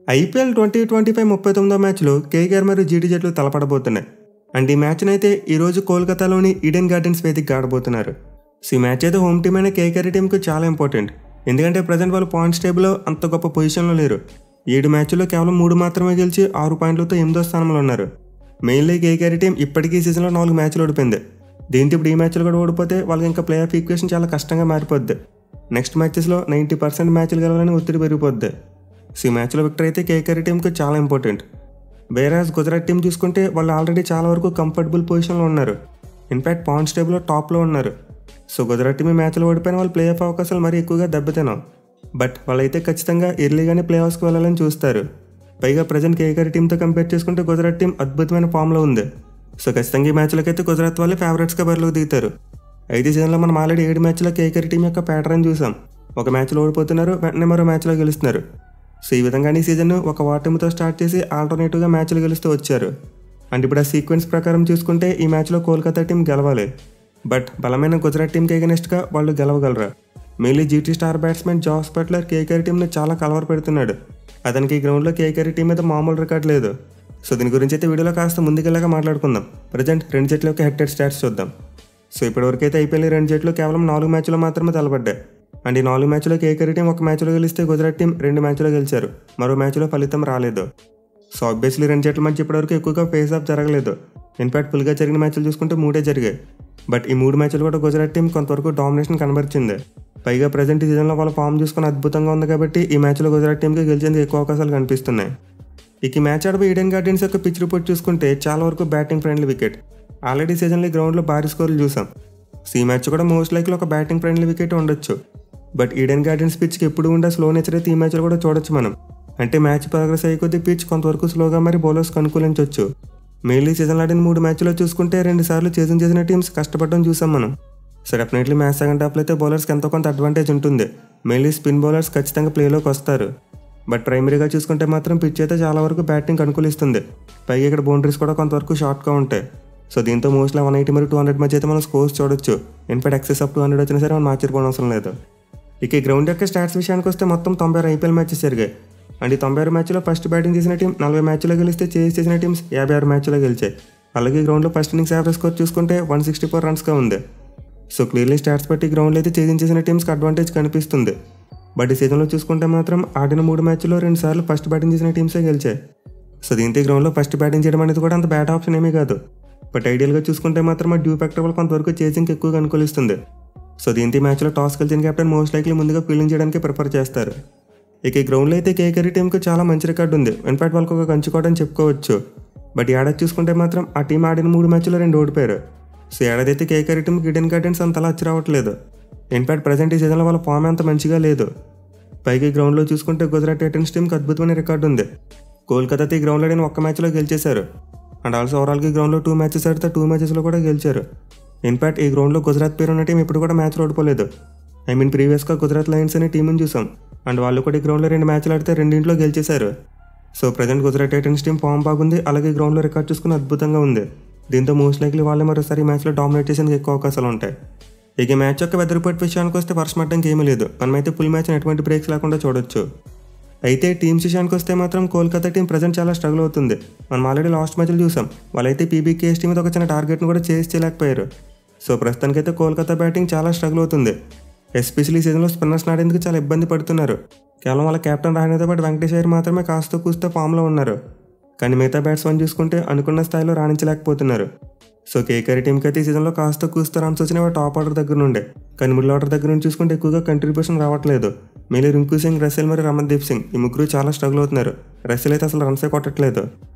IPL 2025 39వ మ్యాచ్లో KKR మరియు GT జట్లు తలపడబోతున్నాయి. అండ్ ఈ మ్యాచ్ను అయితే ఈరోజు కోల్కతాలోని ఈడెన్ గార్డెన్స్ వేదికగా ఆడబోతున్నారు. సో ఈ మ్యాచ్ అయితే హోమ్ టీమ్ అయిన కేకేఆర్ టీంకు చాలా ఇంపార్టెంట్. ఎందుకంటే ప్రజెంట్ వాళ్ళు పాయింట్స్ టేబుల్లో అంత గొప్ప పొజిషన్లో లేరు. 7 మ్యాచ్ల్లో కేవలం 3 మాత్రమే గెలిచి 6 పాయింట్లతో 8వ స్థానంలో ఉన్నారు. మెయిన్లీ కేకేఆర్ టీం ఇప్పటికీ సీజన్లో 4 మ్యాచ్లు ఓడిపోయింది. దీంతో ఇప్పుడు ఈ మ్యాచ్లు కూడా ఓడిపోతే వాళ్ళకి ఇంకా ప్లే ఆఫ్ ఈక్వేషన్ చాలా కష్టంగా మారిపోద్ది. నెక్స్ట్ మ్యాచెస్లో 90% మ్యాచ్లు గెలవాలని ఒత్తిడి పెరిగిపోద్ది. సో ఈ మ్యాచ్లో విక్టరీ అయితే కేకేఆర్ టీంకి చాలా ఇంపార్టెంట్. వేరాజ్ గుజరాత్ టీం చూసుకుంటే వాళ్ళు ఆల్రెడీ చాలా వరకు కంఫర్టబుల్ పొజిషన్లో ఉన్నారు. ఇన్ఫ్యాక్ట్ పాయింట్స్ టేబుల్లో టాప్లో ఉన్నారు. సో గుజరాత్ టీం ఈ మ్యాచ్లో ఓడిపోయిన వాళ్ళు ప్లే ఆఫ్ అవకాశాలు మరీ ఎక్కువగా దెబ్బతిన్నాం. బట్ వాళ్ళైతే ఖచ్చితంగా ఎర్లీగానే ప్లే ఆఫ్స్కి వెళ్ళాలని చూస్తారు. పైగా ప్రజెంట్ కేకేఆర్ టీంతో కంపేర్ చేసుకుంటే గుజరాత్ టీం అద్భుతమైన ఫామ్లో ఉంది. సో ఖచ్చితంగా ఈ మ్యాచ్లకి అయితే గుజరాత్ వాళ్ళే ఫేవరెట్స్గా బరిలోకి దిగుతారు. అయితే సీజన్లో మనం ఆల్రెడీ 7 మ్యాచ్లో కేకేఆర్ టీం యొక్క ప్యాటర్న్ చూసాం. ఒక మ్యాచ్లో ఓడిపోతున్నారు, వెంటనే మరో మ్యాచ్లో గెలుస్తున్నారు. సో ఈ విధంగా ఈ సీజన్ ఒక ఓటమితో స్టార్ట్ చేసి ఆల్టర్నేటివ్గా మ్యాచ్లు గెలుస్తూ వచ్చారు. అండ్ ఇప్పుడు ఆ సీక్వెన్స్ ప్రకారం చూసుకుంటే ఈ మ్యాచ్లో కోల్కతా టీం గెలవాలి. బట్ బలమైన గుజరాత్ టీంకి ఎగనెస్ట్గా వాళ్ళు గెలవగలరా? Mainly GT star batsmen Jos Buttler KKR టీంని చాలా కలవర పెడుతున్నాడు. అతనికి ఈ గ్రౌండ్లో కేకేఆర్ టీం మీద మామూలు రికార్డ్ లేదు. సో దీని గురించి అయితే వీడియోలో కాస్త ముందుకెళ్ళగా మాట్లాడుకుందాం. ప్రజెంట్ 2 జట్ల యొక్క హెడ్ స్టాట్స్ చూద్దాం. సో ఇప్పటివరకు అయితే ఐపీఎల్ 2 జట్లు కేవలం 4 మ్యాచ్లో మాత్రమే తలపడ్డాయి. అండ్ ఈ 4 మ్యాచ్లో కేకేఆర్ టీం 1 మ్యాచ్లో గెలిస్తే గుజరాత్ టీం 2 మ్యాచ్లో గెలిచారు. మరో మ్యాచ్లో ఫలితం రాలేదు. సో ఆబ్వియస్లీ 2 జట్ల మధ్య ఇప్పటివరకు ఎక్కువగా ఫేస్ ఆఫ్ జరగలేదు. ఇన్ఫాక్ట్ ఫుల్గా జరిగిన మ్యాచ్లు చూసుకుంటే 3 జరిగాయి. బట్ ఈ 3 మ్యాచ్లు కూడా గుజరాత్ టీం కొంతవరకు డామినేషన్ కనబరిచింది. పైగా ప్రజెంట్ ఈ సీజన్లో వాళ్ళ ఫామ్ చూసుకుని అద్భుతంగా ఉంది కాబట్టి ఈ మ్యాచ్లో గుజరాత్ టీంకి గెలిచేందుకు ఎక్కువ అవకాశాలు కనిపిస్తున్నాయి. ఇక ఈ మ్యాచ్ ఆడబోయే ఈడెన్ గార్డెన్స్ యొక్క పిచ్ రిపోర్ట్ చూసుకుంటే చాలా వరకు బ్యాటింగ్ ఫ్రెండ్లీ వికెట్. ఆల్రెడీ సీజన్లో గ్రౌండ్లో భారీ స్కోర్లు చూసాం. సో ఈ మ్యాచ్ కూడా మోస్ట్ లైక్లీ ఒక బ్యాటింగ్ ఫ్రెండ్లీ వికెట్ ఉండొచ్చు. బట్ ఈడెన్ గార్డెన్స్ పిచ్కి ఎప్పుడు ఉండే స్లో నేచర్ అయితే ఈ మ్యాచ్లో కూడా చూడొచ్చు మనం. అంటే మ్యాచ్ ప్రోగ్రెస్ అయ్యే కొద్దీ పిచ్ కొంతవరకు స్లోగా మరి బౌలర్స్కి అనుకూలించవచ్చు. మెయిన్లీ సీజన్ ఆడిన 3 మ్యాచ్లో చూసుకుంటే 2 సార్లు చేసిన టీమ్స్ కష్టపడడం చూసాం మనం. సో డెఫినెట్లీ మ్యాచ్ సెకండ్ హాఫ్లో అయితే బౌలర్స్కి ఎంతో కొంత అడ్వాంటేజ్ ఉంటుంది. మెయిన్లీ స్పిన్ బౌలర్స్ ఖచ్చితంగా ప్లేలోకి వస్తారు. బట్ ప్రైమరీగా చూసుకుంటే మాత్రం పిచ్ అయితే చాలా వరకు బ్యాటింగ్ అనుకూలిస్తుంది. పైగా ఇక్కడ బౌండరీస్ కూడా కొంతవరకు షార్ట్గా ఉంటాయి. సో దీంతో మోస్ట్లీ 180 మరియు 200 మధ్య అయితే మనం స్కోర్స్ చూడొచ్చు. ఇన్ఫాక్ట్ ఎక్సెస్ ఆఫ్ 200 వచ్చినా సరే మనం ఆశ్చర్యపోవడం లేదు. ఇక ఈ గ్రౌండ్ యొక్క స్టాట్స్ విషయానికి వస్తే మొత్తం 96 ఐపీఎల్ మ్యాచెస్ జరిగాయి. అండ్ ఈ 96 మ్యాచ్లో ఫస్ట్ బ్యాటింగ్ చేసిన టీం 40 మ్యాచ్లో గెలిస్తే చేసిన టీమ్స్ 56 మ్యాచ్లో గెలిచాయి. అలాగే గ్రౌండ్లో ఫస్ట్ ఇన్నింగ్స్ యావరేజ్ స్కోర్ చూసుకుంటే 164 రన్స్గా ఉంది. సో క్లియర్లీ స్టాట్స్ బట్టి గ్రౌండ్లో అయితే చేసిన టీమ్స్కి అడ్వాంటేజ్ కనిపిస్తుంది. బట్ ఈ సీజన్లో చూసుకుంటే మాత్రం ఆడిన 3 మ్యాచ్ల్లో 2 సార్లు ఫస్ట్ బ్యాటింగ్ చేసిన టీమ్సే గెలిచాయి. సో దీంతో గ్రౌండ్లో ఫస్ట్ బ్యాటింగ్ చేయడం అనేది కూడా అంత బ్యాడ్ ఆప్షన్ ఏమీ కాదు. బట్ ఐడియల్గా చూసుకుంటే మాత్రం ఆ డ్యూ ఫ్యాక్టర్ వల్ల కొంతవరకు చేసింగ్కి ఎక్కువగా అనుకూలిస్తుంది. సో దీంతో మ్యాచ్లో టాస్ గెలిచిన కెప్టెన్ మోస్ట్ లైక్లీ ముందుగా ఫీల్డింగ్ చేయడానికి ప్రిఫర్ చేస్తారు. ఇక ఈ గ్రౌండ్లో అయితే కేకేఆర్ టీంకి చాలా మంచి రికార్డు ఉంది. ఇన్ఫాక్ట్ వాళ్ళకి ఒక కంచుకోవడం చెప్పుకోవచ్చు. బట్ ఈ ఏడాది చూసుకుంటే మాత్రం ఆ టీం ఆడిన 3 మ్యాచ్లో 2 ఓడిపోయారు. సో ఏడాది అయితే కేకేఆర్ టీంకి ఈడెన్ గార్డెన్స్ అంతలా వచ్చి రావట్లేదు. ఇన్ఫాక్ట్ ప్రజెంట్ ఈ సీజన్లో వాళ్ళ ఫామ్ అంత మంచిగా లేదు. పైకి గ్రౌండ్లో చూసుకుంటే గుజరాత్ టైటన్స్ టీంకి అద్భుతమైన రికార్డు ఉంది. కోల్కతాతో ఈ గ్రౌండ్లో ఆడిన 1 మ్యాచ్లో గెలిచేశారు. అండ్ ఆల్సో ఓవరాల్గా గ్రౌండ్లో 2 మ్యాచెస్ ఆడితే 2 మ్యాచెస్లో కూడా గెలిచారు. ఇన్ఫాక్ట్ ఈ గ్రౌండ్లో గుజరాత్ పేరు ఉన్న టీం ఇప్పుడు కూడా మ్యాచ్లో ఓడిపోలేదు. ప్రీవియస్గా గుజరాత్ లయన్స్ అనే టీంని చూసాం. అండ్ వాళ్ళు కూడా ఈ గ్రౌండ్లో 2 మ్యాచ్లు ఆడితే 2 గెలిచేశారు. So present Gujarat Titans team form బాగుంది. అలాగే గ్రౌండ్లో రికార్డ్ చూసుకుని అద్భుతంగా ఉంది. దీంతో మోస్ట్ లైక్లీ వాళ్ళే మరోసారి ఈ మ్యాచ్లో డామినేట్ చేసేందుకు ఎక్కువ అవకాశాలు ఉంటాయి. ఇక మ్యాచ్ యొక్క వెదర్ రిపోర్ట్ విషయానికి వస్తే వర్షం పడడానికి ఏమీ లేదు. మనమైతే ఫుల్ మ్యాచ్ని ఎటువంటి బ్రేక్స్ లేకుండా చూడొచ్చు. అయితే టీమ్స్ విషయానికి వస్తే మాత్రం కోల్కతా టీం ప్రజెంట్ చాలా స్ట్రగుల్ అవుతుంది. మనం ఆల్రెడీ లాస్ట్ మ్యాచ్లు చూసాం. వాళ్ళైతే పీబీకేఎస్ టీం మీద ఒక చిన్న టార్గెట్ని కూడా చేయలేకపోయారు. సో ప్రస్తుతానికైతే కోల్కతా బ్యాటింగ్ చాలా స్ట్రగుల్ అవుతుంది. ఎస్పెషల్లీ సీజన్లో స్పిన్నర్స్ ఆడేందుకు చాలా ఇబ్బంది పడుతున్నారు. కేవలం వాళ్ళ కెప్టెన్ రాహనేతో పాటు వెంకటేష్ అయ్యర్ మాత్రమే కాస్త కూస్తో ఫామ్లో ఉన్నారు. కానీ మిగతా బ్యాట్స్మెన్ చూసుకుంటే అనుకున్న స్థాయిలో రాణించలేకపోతున్నారు. సో కేకేఆర్ టీంకి అయితే ఈ సీజన్లో కాస్త కూస్తో రన్స్ వచ్చినవి టాప్ ఆర్డర్ దగ్గర నుండే. కానీ మిడిల్ ఆర్డర్ దగ్గర నుంచి చూసుకుంటే ఎక్కువగా కంట్రిబ్యూషన్ రావట్లేదు. మెయిన్లీ రింకు సింగ్, రసెల్ మరియు రమన్దీప్ సింగ్ ఈ ముగ్గురు చాలా స్ట్రగుల్ అవుతున్నారు. రసెల్ అయితే అసలు రన్సే కొట్టట్లేదు.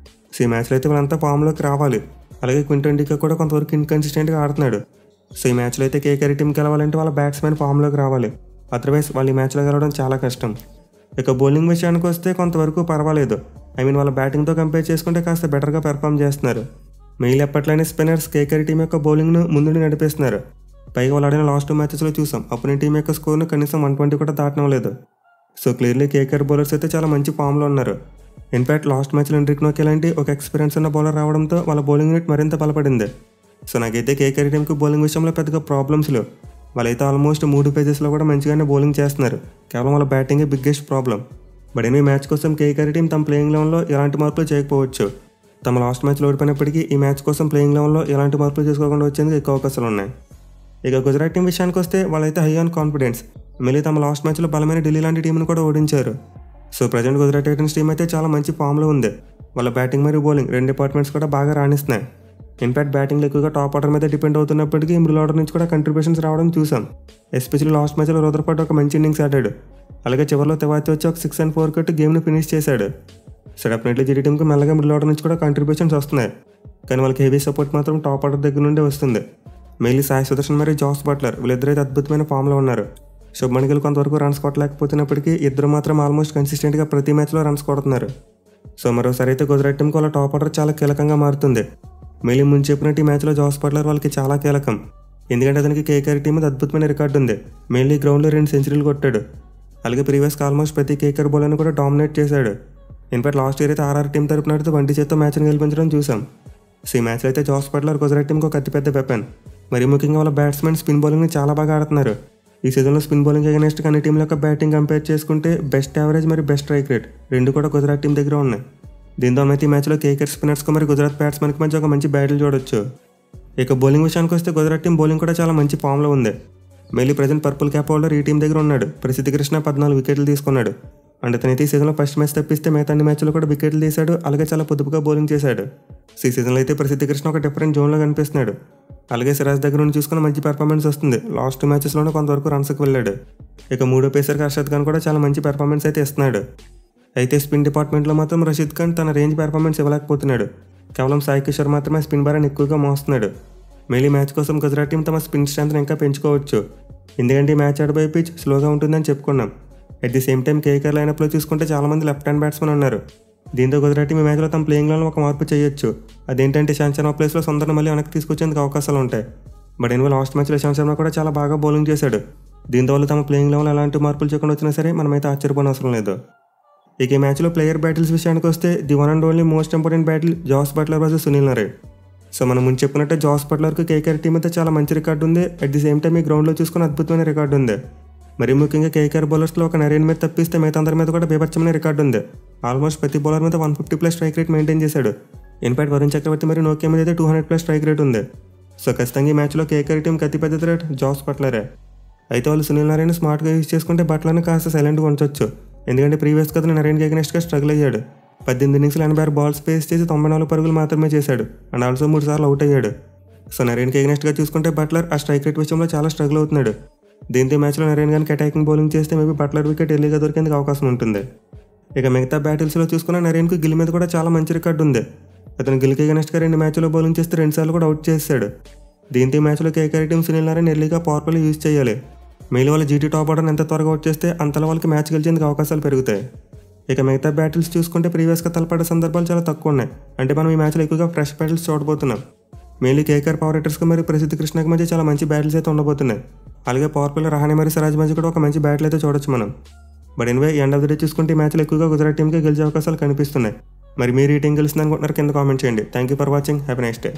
సో ఈ మ్యాచ్లో అయితే వాళ్ళంతా ఫామ్లోకి రావాలి. అలాగే క్వింటన్ డికా కూడా కొంతవరకు ఇన్కన్సిస్టెంట్గా ఆడుతున్నాడు. సో ఈ మ్యాచ్లో అయితే కేకేఆర్ టీం గెలవాలంటే వాళ్ళ బ్యాట్స్మెన్ ఫామ్లోకి రావాలి. అదర్వైజ్ వాళ్ళు ఈ మ్యాచ్లో గెలవడం చాలా కష్టం. ఇక బౌలింగ్ విషయానికి వస్తే కొంతవరకు పర్వాలేదు. వాళ్ళ బ్యాటింగ్తో కంపేర్ చేసుకుంటే కాస్త బెటర్గా పెర్ఫామ్ చేస్తున్నారు. మెయిల్ ఎప్పట్లోనే స్పిన్నర్స్ కేకేఆర్ టీం యొక్క బౌలింగ్ను ముందుండి నడిపేస్తున్నారు. పైగా వాళ్ళు ఆడిన లాస్ట్ 2 మ్యాచెస్లో చూసాం అపోనెంట్ టీం యొక్క స్కోర్ను కనీసం 120 కూడా దాటడం లేదు. సో క్లియర్లీ కేకేఆర్ బౌలర్స్ అయితే చాలా మంచి ఫామ్లో ఉన్నారు. ఇన్ఫాక్ట్ లాస్ట్ మ్యాచ్లో ఎండ్రిక్ నోకెల్ లాంటి ఒక ఎక్స్పీరియన్స్ ఉన్న బౌలర్ రావడంతో వాళ్ళ బౌలింగ్ యూనిట్ మరింత బలపడింది. సో నాకైతే కేకేఆర్ టీంకి బౌలింగ్ విషయంలో పెద్దగా ప్రాబ్లమ్స్ లేవు. వాళ్ళైతే ఆల్మోస్ట్ 3 పేజెస్లో కూడా మంచిగానే బౌలింగ్ చేస్తున్నారు. కేవలం వాళ్ళ బ్యాటింగే బిగ్గెస్ట్ ప్రాబ్లం. బట్ ఎనిమిది మ్యాచ్ కోసం కేకేఆర్ టీం తమ ప్లేయింగ్ లెవెన్లో ఎలాంటి మార్పులు చేయకపోవచ్చు. తమ లాస్ట్ మ్యాచ్లో ఓడిపోయినప్పటికీ ఈ మ్యాచ్ కోసం ప్లేయింగ్ లెవెన్లో ఎలాంటి మార్పులు చేసుకోకుండా వచ్చేందుకు ఎక్కువ అవకాశాలు ఉన్నాయి. ఇక గుజరాత్ టీం విషయానికి వస్తే వాళ్ళైతే హై ఆన్ కాన్ఫిడెన్స్. మళ్ళీ తమ లాస్ట్ మ్యాచ్లో బలమైన ఢిల్లీ లాంటి టీంను కూడా ఓడించారు. So present Gujarat Titans team అయితే చాలా మంచి ఫామ్లో ఉంది. వాళ్ళ బ్యాటింగ్ మరియు బౌలింగ్ రెండు డిపార్ట్మెంట్స్ కూడా బాగా రాణిస్తున్నాయి. ఇన్ఫాక్ట్ బ్యాటింగ్లో ఎక్కువగా టాప్ ఆర్డర్ మీద డిపెండ్ అవుతున్నప్పటికీ మిడిల్ ఆర్డర్ నుంచి కూడా కంట్రిబ్యూషన్స్ రావడం చూసాం. ఎస్పెషల్లీ లాస్ట్ మ్యాచ్లో రుద్రపాట్ ఒక మంచి ఇన్నింగ్స్ ఆడాడు. అలాగే చివరిలో తెవాతి వచ్చి ఒక 6 and 4 కొట్టి గేమ్ని ఫినిష్ చేశాడు. సో డెఫినెట్లీ జీటీ టీంకి మెల్లగా మిడిల్ ఆర్డర్ నుంచి కూడా కంట్రిబ్యూషన్స్ వస్తున్నాయి. కానీ వాళ్ళకి హెవీ సపోర్ట్ మాత్రం టాప్ ఆర్డర్ దగ్గర నుండే వస్తుంది. మెయిన్లీ సాయి సుదర్శన్ మరియు జాస్ బట్లర్ వీళ్ళిద్దరైతే అద్భుతమైన ఫామ్లో ఉన్నారు. శుభ్మన్ గిల్ కొంతవరకు రన్స్ కొట్టలేకపోతున్నప్పటికీ ఇద్దరు మాత్రం ఆల్మోస్ట్ కన్సిస్టెంట్గా ప్రతి మ్యాచ్లో రన్స్ కొడుతున్నారు. సో మరోసారి అయితే గుజరాత్ టీంకి వాళ్ళ టాప్ ఆర్డర్ చాలా కీలకంగా మారుతుంది. మెయిన్లీ ముందు చెప్పినట్టు ఈ మ్యాచ్లో జాస్ బట్లర్ వాళ్ళకి చాలా కీలకం. ఎందుకంటే అతనికి కేకేఆర్ టీం మీద అద్భుతమైన రికార్డు ఉంది. మెయిన్లీ గ్రౌండ్లో 2 సెంచరీలు కొట్టాడు. అలాగే ప్రీవియస్గా ఆల్మోస్ట్ ప్రతి కేకేఆర్ బౌలర్ని కూడా డామినేట్ చేశాడు. ఇన్ఫాక్ట్ లాస్ట్ ఇయర్ అయితే ఆర్ఆర్ టీం తరపున అయితే 20 చేత్తో మ్యాచ్ని గెలిపించడం చూసాం. సో ఈ మ్యాచ్లో అయితే జాస్ బట్లర్ గుజరాత్ టీంకి ఒక అతిపెద్ద వెపన్. మరి ముఖ్యంగా వాళ్ళ బ్యాట్స్మెన్ స్పిన్ బౌలింగ్ని చాలా బాగా ఆడుతున్నారు. ఈ సీజన్లో స్పిన్ బౌలింగ్ అగైనెస్ట్ అన్ని టీంల యొక్క బ్యాటింగ్ కంపేర్ చేసుకుంటే బెస్ట్ యావరేజ్ మరియు బెస్ట్ స్ట్రైక్ రేట్ రెండు కూడా గుజరాత్ టీం దగ్గర ఉన్నాయి. దీంతో అయితే ఈ మ్యాచ్లో కేకేఆర్ స్పిన్నర్స్కి మరి గుజరాత్ బ్యాట్స్మెన్కి మధ్య ఒక మంచి బ్యాటిల్ చూడొచ్చు. ఇక బౌలింగ్ విషయానికి వస్తే గుజరాత్ టీం బౌలింగ్ కూడా చాలా మంచి ఫామ్లో ఉంది. Mainly present purple cap holder ఈ టీం దగ్గర ఉన్నాడు. ప్రసిద్ధి కృష్ణ 14 వికెట్లు తీసుకున్నాడు. అండ్ అతనైతే ఈ సీజన్లో ఫస్ట్ మ్యాచ్ తప్పిస్తే మిగతా అన్ని మ్యాచ్లో కూడా వికెట్లు తీశాడు. అలాగే చాలా పొదుపుగా బౌలింగ్ చేశాడు. ఈ సీజన్లో అయితే ప్రసిద్ధి కృష్ణ ఒక డిఫరెంట్ జోన్లో కనిపిస్తున్నాడు. అలాగే సిరాజ్ దగ్గర నుండి చూసుకున్న మంచి పెర్ఫార్మెన్స్ వస్తుంది. లాస్ట్ మ్యాచెస్లోనే కొంతవరకు రన్స్కి వెళ్ళాడు. ఇక మూడో పేసర్ హర్షద్ ఖాన్ కూడా చాలా మంచి పెర్ఫార్మెన్స్ అయితే ఇస్తున్నాడు. అయితే స్పిన్ డిపార్ట్మెంట్లో మాత్రం రషీద్ ఖాన్ తన రేంజ్ పెర్ఫార్మెన్స్ ఇవ్వలేకపోతున్నాడు. కేవలం సాయి కిషోర్ మాత్రమే స్పిన్ బారాన్ని ఎక్కువగా మోస్తున్నాడు. మెయిన్లీ మ్యాచ్ కోసం గుజరాత్ టీం తమ స్పిన్ స్ట్రెంత్ని ఇంకా పెంచుకోవచ్చు. ఎందుకంటే ఈ మ్యాచ్ ఆడబోయే పిచ్ స్లోగా ఉంటుందని చెప్పుకున్నాం. At the same time KKR లైనప్లో చూసుకుంటే చాలామంది లెఫ్ట్ హ్యాండ్ బ్యాట్స్మెన్ ఉన్నారు. దీంతో గుజరాత్ టీం ఈ మ్యాచ్లో తమ ప్లేయింగ్లో ఒక మార్పు చేయొచ్చు. అదేంటంటే ఇషాంత్ శర్మ ప్లేస్లో సుందర్ని మళ్ళీ వెనక్కి తీసుకొచ్చేందుకు అవకాశాలు ఉంటాయి. బట్ ఎనివే లాస్ట్ మ్యాచ్లో ఇషాంత్ శర్మ కూడా చాలా బాగా బౌలింగ్ చేశాడు. దీంతో వాళ్ళు తమ ప్లేయింగ్ లెవెల్ ఎలాంటి మార్పులు చేయకుండా వచ్చినా సరే మనమైతే ఆశ్చర్యపోనవసరం లేదు. ఇక ఈ మ్యాచ్లో ప్లేయర్ బ్యాటిల్స్ విషయానికి వస్తే the one and only most important battle Jos Buttler versus Sunil Narine. So మనం ముందు చెప్పినట్టే జాస్ బట్లర్కి కేకేఆర్ టీం అయితే చాలా మంచి రికార్డు ఉంది. అట్ ది సేమ్ టైం ఈ గ్రౌండ్లో చూసుకుని అద్భుతమైన రికార్డు ఉంది. మరి ముఖ్యంగా కేకేఆర్ బౌలర్స్లో ఒక నరైన్ మీద తప్పిస్తే మిగతా అందరి మీద కూడా బీభత్సమైన రికార్డు ఉంది. ఆల్మోస్ట్ ప్రతి బౌలర్ మీద 150+ స్ట్రైక్ రేట్ మెయింటైన్ చేశాడు. ఇన్ఫాక్ట్ వరుణ్ చక్రవర్తి మరియు నోకియా మీద అయితే 200+ స్ట్రైక్ రేట్ ఉంది. సో ఖచ్చితంగా ఈ మ్యాచ్లో కేకేఆర్ టీంకి అతిపెద్ద థ్రెట్ జాస్ బట్లరే. అయితే వాళ్ళు సునీల్ నరైన్ స్మార్ట్గా యూజ్ చేసుకుంటే బట్లర్ని కాస్త సైలెంట్గా ఉంచవచ్చు. ఎందుకంటే ప్రీవియస్గా అతను నరైన్కి అగైనెస్ట్గా స్ట్రగుల్ అయ్యాడు. 18 ఇన్నింగ్స్లో 86 బాల్స్ ఫేస్ చేసి 94 పరుగులు మాత్రమే చేశాడు. అండ్ ఆల్సో 3 సార్లు అవుట్ అయ్యాడు. సో నరైన్కి అగైనెస్ట్గా చూసుకుంటే బట్లర్ ఆ స్ట్రైక్ రేట్ విషయంలో చాలా స్ట్రగుల్ అవుతున్నాడు. దీంతో మ్యాచ్లో నరైన్ గారికి అటాకింగ్ బౌలింగ్ చేస్తే మేబీ బట్లర్ వికెట్ ఎర్లీగా దొరికేందుకు అవకాశం ఉంటుంది. ఇక మిగతా బ్యాటిల్స్లో చూసుకున్న నరైన్కు గిల్ మీద కూడా చాలా మంచి రికార్డు ఉంది. అతను గిల్కి అగైనెస్ట్గా 2 మ్యాచ్లో బౌలింగ్ చేస్తే 2 సార్లు కూడా అవుట్ చేశాడు. దీంతో ఈ మ్యాచ్లో కేకేఆర్ టీం సునీల్ నరైన్ ఎర్లీగా పవర్ ప్లే యూజ్ చేయాలి. మెయిల్ వాళ్ళ జీటీ టాప్ ఆర్డర్ ఎంత త్వరగా అవుట్ చేస్తే అంతలా వాళ్ళకి మ్యాచ్ గెలిచేందుకు అవకాశాలు పెరుగుతాయి. ఇక మిగతా బ్యాటిల్స్ చూసుకుంటే ప్రీవియస్గా తలపడే సందర్భాలు చాలా తక్కువ ఉన్నాయి. అంటే మనం ఈ మ్యాచ్లో ఎక్కువగా ఫ్రెష్ బ్యాటిల్స్ చూడబోతున్నాం. మెయిన్లీ కేకేఆర్ పవర్ హిట్టర్స్కి మరియు ప్రసిద్ధి కృష్ణకి మధ్య చాలా మంచి బ్యాటిల్స్ అయితే ఉండబోతున్నాయి. అలాగే పవర్ ప్లేలో రహానే మరియు సిరాజ్ మధ్య కూడా ఒక మంచి బ్యాటిల్ అయితే చూడొచ్చు మనం. But anyway end of the day చూసుకుంటే ఈ మ్యాచ్లో ఎక్కువగా గుజరాత్ టీంకి గెలిచే అవకాశాలు కనిపిస్తున్నాయి. మరి మీరు ఈ టీం గెలుస్తుంది అనుకుంటున్నారు కింద కామెంట్ చేయండి. Thank you for watching. Happy next day.